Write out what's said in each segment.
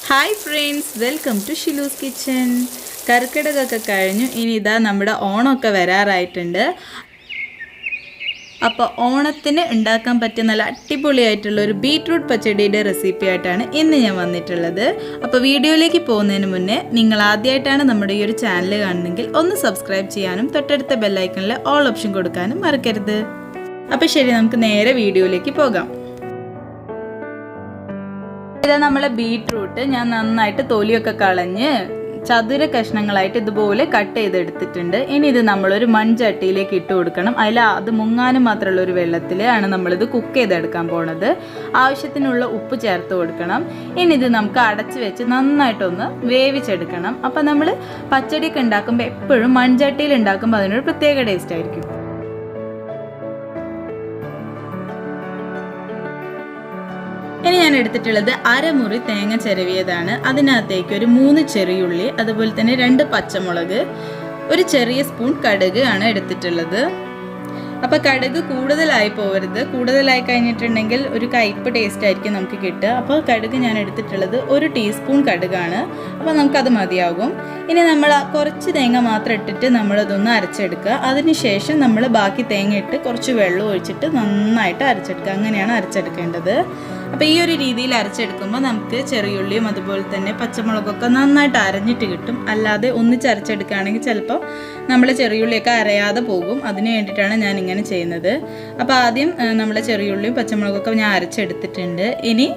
Hi friends, welcome to Shilu's kitchen. കർക്കിടകമൊക്കെ കഴിഞ്ഞു, ഇനി ഇതാ നമ്മുടെ ഓണമൊക്കെ വരാറായിട്ടുണ്ട്. അപ്പോൾ ഓണത്തിന് ഉണ്ടാക്കാൻ പറ്റിയ നല്ല അടിപൊളിയായിട്ടുള്ള ഒരു ബീട്രൂട്ട് പച്ചടിയുടെ റെസിപ്പി ആയിട്ടാണ് ഇന്ന് ഞാൻ വന്നിട്ടുള്ളത്. അപ്പോൾ വീഡിയോയിലേക്ക് പോകുന്നതിന് മുന്നേ നിങ്ങൾ ആദ്യമായിട്ടാണ് നമ്മുടെ ഈ ഒരു ചാനൽ കാണുന്നതെങ്കിൽ ഒന്ന് സബ്സ്ക്രൈബ് ചെയ്യാനും തൊട്ടടുത്ത ബെല്ലൈക്കണിൽ ഓൾ ഓപ്ഷൻ കൊടുക്കാനും മറക്കരുത്. അപ്പോൾ ശരി, നമുക്ക് നേരെ വീഡിയോയിലേക്ക് പോകാം. ഇതാ നമ്മളെ ബീട്രൂട്ട് ഞാൻ നന്നായിട്ട് തൊലിയൊക്കെ കളഞ്ഞ് ചതുര കഷ്ണങ്ങളായിട്ട് ഇതുപോലെ കട്ട് ചെയ്തെടുത്തിട്ടുണ്ട്. ഇനി ഇത് നമ്മളൊരു മൺചട്ടിയിലേക്ക് ഇട്ട് കൊടുക്കണം. അത് മുങ്ങാനും മാത്രമുള്ള ഒരു വെള്ളത്തിലാണ് നമ്മളിത് കുക്ക് ചെയ്തെടുക്കാൻ പോണത്. ആവശ്യത്തിനുള്ള ഉപ്പ് ചേർത്ത് കൊടുക്കണം. ഇനി ഇത് നമുക്ക് അടച്ചു വെച്ച് നന്നായിട്ടൊന്ന് വേവിച്ചെടുക്കണം. അപ്പം നമ്മൾ പച്ചടിയൊക്കെ ഉണ്ടാക്കുമ്പോൾ എപ്പോഴും മൺചട്ടിയിൽ ഉണ്ടാക്കുമ്പോൾ അതിനൊരു പ്രത്യേക ടേസ്റ്റ് ആയിരിക്കും. ഇനി ഞാൻ എടുത്തിട്ടുള്ളത് അരമുറി തേങ്ങ ചിരവിയതാണ്. അതിനകത്തേക്ക് ഒരു 3 ചെറിയുള്ളി, അതുപോലെ തന്നെ 2 പച്ചമുളക്, ഒരു ചെറിയ സ്പൂൺ കടുക് ആണ് എടുത്തിട്ടുള്ളത്. അപ്പോൾ കടുക് കൂടുതലായി പോകരുത്. കൂടുതലായി കഴിഞ്ഞിട്ടുണ്ടെങ്കിൽ ഒരു കയ്പ്പ് ടേസ്റ്റ് ആയിരിക്കും നമുക്ക് കിട്ടുക. അപ്പോൾ കടുക് ഞാൻ എടുത്തിട്ടുള്ളത് 1 ടീസ്പൂൺ കടുകാണ്. അപ്പോൾ നമുക്കത് മതിയാകും. ഇനി നമ്മൾ കുറച്ച് തേങ്ങ മാത്രം ഇട്ടിട്ട് നമ്മളതൊന്ന് അരച്ചെടുക്കുക. അതിനുശേഷം നമ്മൾ ബാക്കി തേങ്ങ ഇട്ട് കുറച്ച് വെള്ളം ഒഴിച്ചിട്ട് നന്നായിട്ട് അരച്ചെടുക്കുക. അങ്ങനെയാണ് അരച്ചെടുക്കേണ്ടത്. അപ്പോൾ ഈ ഒരു രീതിയിൽ അരച്ചെടുക്കുമ്പോൾ നമുക്ക് ചെറിയുള്ളിയും അതുപോലെ തന്നെ പച്ചമുളകൊക്കെ നന്നായിട്ട് അരഞ്ഞിട്ട് കിട്ടും. അല്ലാതെ ഒന്നിച്ച് അരച്ചെടുക്കുകയാണെങ്കിൽ ചിലപ്പോൾ നമ്മൾ ചെറിയുള്ളിയൊക്കെ അരയാതെ പോകും. അതിന് വേണ്ടിയിട്ടാണ് ഞാൻ ഇങ്ങനെ ചെയ്യുന്നത്. അപ്പോൾ ആദ്യം നമ്മളെ ചെറിയുള്ളിയും പച്ചമുളകൊക്കെ ഞാൻ അരച്ചെടുത്തിട്ടുണ്ട്. ഇനി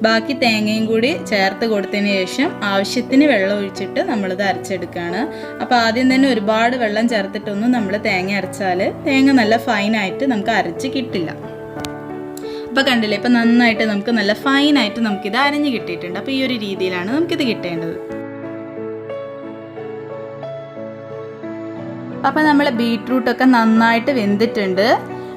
ബാക്കി തേങ്ങയും കൂടി ചേർത്ത് കൊടുത്തതിന് ശേഷം ആവശ്യത്തിന് വെള്ളം ഒഴിച്ചിട്ട് നമ്മളിത് അരച്ചെടുക്കുകയാണ്. അപ്പോൾ ആദ്യം തന്നെ ഒരുപാട് വെള്ളം ചേർത്തിട്ടൊന്നും നമ്മൾ തേങ്ങ അരച്ചാൽ തേങ്ങ നല്ല ഫൈനായിട്ട് നമുക്ക് അരച്ച് കിട്ടില്ല. അപ്പോൾ കണ്ടില്ലേ, ഇപ്പോൾ നന്നായിട്ട് നമുക്ക് നല്ല ഫൈനായിട്ട് നമുക്കിത് അരഞ്ഞ് കിട്ടിയിട്ടുണ്ട്. അപ്പോൾ ഈ ഒരു രീതിയിലാണ് നമുക്കിത് കിട്ടേണ്ടത്. അപ്പോൾ നമ്മൾ ബീട്രൂട്ടൊക്കെ നന്നായിട്ട് വെന്തിട്ടുണ്ട്.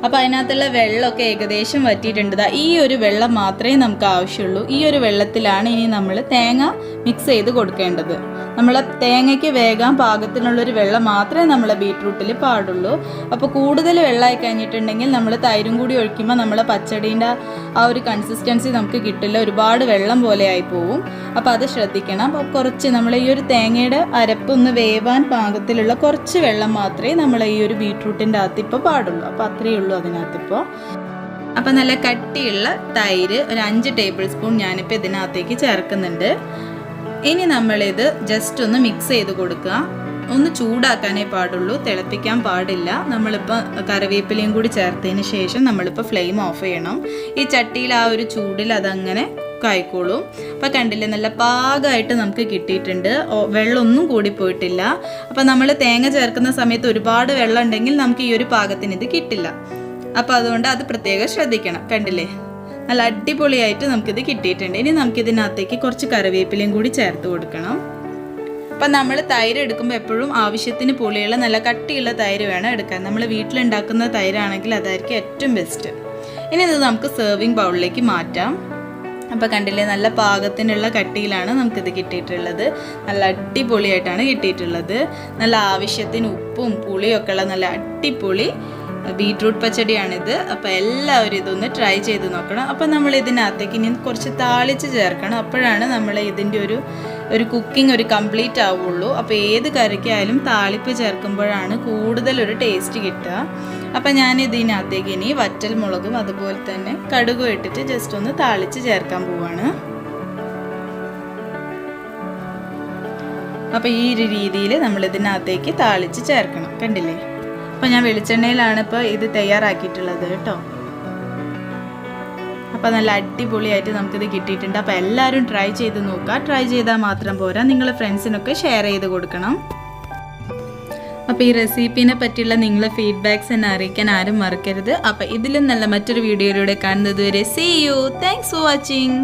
അപ്പോൾ അതിനകത്തുള്ള വെള്ളമൊക്കെ ഏകദേശം വറ്റിയിട്ടുണ്ട്. ഈ ഒരു വെള്ളം മാത്രമേ നമുക്ക് ആവശ്യമുള്ളൂ. ഈ ഒരു വെള്ളത്തിലാണ് ഇനി നമ്മൾ തേങ്ങ മിക്സ് ചെയ്ത് കൊടുക്കേണ്ടത്. നമ്മൾ തേങ്ങയ്ക്ക് വേകാൻ പാകത്തിനുള്ളൊരു വെള്ളം മാത്രമേ നമ്മളെ ബീട്രൂട്ടിൽ പാടുള്ളൂ. അപ്പോൾ കൂടുതൽ വെള്ളമായി കഴിഞ്ഞിട്ടുണ്ടെങ്കിൽ നമ്മൾ തൈരും കൂടി ഒഴിക്കുമ്പോൾ നമ്മളെ പച്ചടീൻ്റെ ആ ഒരു കൺസിസ്റ്റൻസി നമുക്ക് കിട്ടില്ല. ഒരുപാട് വെള്ളം പോലെ ആയി പോവും. അപ്പോൾ അത് ശ്രദ്ധിക്കണം. അപ്പോൾ കുറച്ച് നമ്മൾ ഈ ഒരു തേങ്ങയുടെ അരപ്പൊന്ന് വേവാൻ പാകത്തിലുള്ള കുറച്ച് വെള്ളം മാത്രമേ നമ്മൾ ഈ ഒരു ബീട്രൂട്ടിൻ്റെ അകത്ത് ഇപ്പോൾ പാടുള്ളൂ. അപ്പോൾ അത്രയേ ഉള്ളൂ അതിനകത്തിപ്പോൾ. അപ്പം നല്ല കട്ടിയുള്ള തൈര് ഒരു 5 ടേബിൾ സ്പൂൺ ഞാനിപ്പോൾ ഇതിനകത്തേക്ക് ചേർക്കുന്നുണ്ട്. ഇനി നമ്മളിത് ജസ്റ്റ് ഒന്ന് മിക്സ് ചെയ്ത് കൊടുക്കുക. ഒന്ന് ചൂടാക്കാനേ പാടുള്ളൂ, തിളപ്പിക്കാൻ പാടില്ല. നമ്മളിപ്പോൾ കറിവേപ്പിലയും കൂടി ചേർത്തതിന് ശേഷം നമ്മളിപ്പോൾ ഫ്ലെയിം ഓഫ് ചെയ്യണം. ഈ ചട്ടിയിൽ ആ ഒരു ചൂടിൽ അതങ്ങനെ കായ്ക്കോളും. അപ്പോൾ കണ്ടില്ലേ, നല്ല പാകമായിട്ട് നമുക്ക് കിട്ടിയിട്ടുണ്ട്. വെള്ളമൊന്നും കൂടി പോയിട്ടില്ല. അപ്പോൾ നമ്മൾ തേങ്ങ ചേർക്കുന്ന സമയത്ത് ഒരുപാട് വെള്ളം ഉണ്ടെങ്കിൽ നമുക്ക് ഈ ഒരു പാകത്തിന് ഇത് കിട്ടില്ല. അപ്പോൾ അതുകൊണ്ട് അത് പ്രത്യേകം ശ്രദ്ധിക്കണം. കണ്ടില്ലേ, നല്ല അടിപൊളിയായിട്ട് നമുക്കിത് കിട്ടിയിട്ടുണ്ട്. ഇനി നമുക്കിതിനകത്തേക്ക് കുറച്ച് കറിവേപ്പിലയും കൂടി ചേർത്ത് കൊടുക്കണം. അപ്പം നമ്മൾ തൈര് എടുക്കുമ്പോൾ എപ്പോഴും ആവശ്യത്തിന് പുളിയുള്ള നല്ല കട്ടിയുള്ള തൈര് വേണം എടുക്കാൻ. നമ്മൾ വീട്ടിലുണ്ടാക്കുന്ന തൈരാണെങ്കിൽ അതായിരിക്കും ഏറ്റവും ബെസ്റ്റ്. ഇനി ഇത് നമുക്ക് സെർവിങ് ബൗളിലേക്ക് മാറ്റാം. അപ്പോൾ കണ്ടില്ലേ, നല്ല പാകത്തിനുള്ള കട്ടിയിലാണ് നമുക്കിത് കിട്ടിയിട്ടുള്ളത്. നല്ല അടിപൊളിയായിട്ടാണ് കിട്ടിയിട്ടുള്ളത്. നല്ല ആവശ്യത്തിന് ഉപ്പും പുളിയൊക്കെ ഉള്ള നല്ല അടിപൊളി ബീട്രൂട്ട് പച്ചടിയാണിത്. അപ്പോൾ എല്ലാവരും ഇതൊന്ന് ട്രൈ ചെയ്ത് നോക്കണം. അപ്പോൾ നമ്മൾ ഇതിനകത്തേക്ക് ഇനി കുറച്ച് താളിച്ച് ചേർക്കണം. അപ്പോഴാണ് നമ്മൾ ഇതിൻ്റെ ഒരു കുക്കിംഗ് ഒരു കംപ്ലീറ്റ് ആവുള്ളൂ. അപ്പോൾ ഏത് കറിക്കായാലും താളിപ്പ് ചേർക്കുമ്പോഴാണ് കൂടുതലൊരു ടേസ്റ്റ് കിട്ടുക. അപ്പം ഞാൻ ഇതിനകത്തേക്ക് ഇനി വറ്റൽ മുളകും അതുപോലെ തന്നെ കടുകും ഇട്ടിട്ട് ജസ്റ്റ് ഒന്ന് താളിച്ച് ചേർക്കാൻ പോവാണ്. അപ്പോൾ ഈ ഒരു രീതിയിൽ നമ്മൾ ഇതിനകത്തേക്ക് താളിച്ച് ചേർക്കണം. കണ്ടില്ലേ, അപ്പോൾ ഞാൻ വെളിച്ചെണ്ണയിലാണ് ഇപ്പോൾ ഇത് തയ്യാറാക്കിയിട്ടുള്ളത് കേട്ടോ. അപ്പോൾ നല്ല അടിപൊളിയായിട്ട് നമുക്കിത് കിട്ടിയിട്ടുണ്ട്. അപ്പോൾ എല്ലാവരും ട്രൈ ചെയ്ത് നോക്കുക. ട്രൈ ചെയ്താൽ മാത്രം പോരാ, നിങ്ങളെ ഫ്രണ്ട്സിനൊക്കെ ഷെയർ ചെയ്ത് കൊടുക്കണം. അപ്പോൾ ഈ റെസിപ്പീനെ പറ്റിയുള്ള നിങ്ങളെ ഫീഡ്ബാക്ക്സ് എന്നെ അറിയിക്കാൻ ആരും മറക്കരുത്. അപ്പോൾ ഇതിലും നല്ല മറ്റൊരു വീഡിയോയിലൂടെ കാണുന്നത് വരെ see you. Thanks for watching.